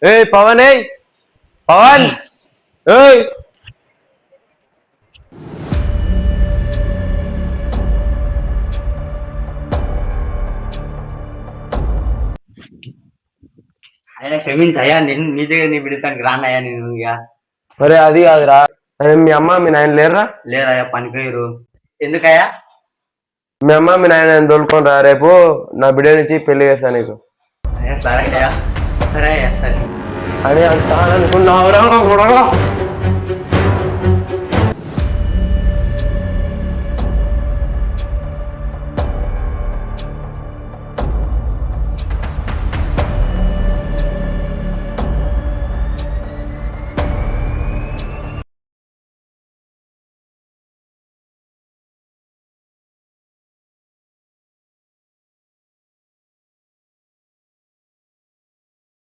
ఏ పవన్ ఏ పవన్ ఏయ్ ఆయన క్షమించయ్యా, నేను నీ దగ్గర నీ బిడ్డతానికి రానయ్యా నేను ఇక. మరి అది కాదురా. అరే మీ అమ్మ మీ నాయన లేరురా? లేరయ్యా, పనికిరు. ఎందుకయ్యా? మీ అమ్మ మీ నాయన తోలుకొని రా, రేపు నా బిడ్డ నుంచి పెళ్లి చేస్తా నీకు. అయ్యా సరే అయ్యా, సరే అయ్యా, సరే అని అంటాననుకున్నావురా.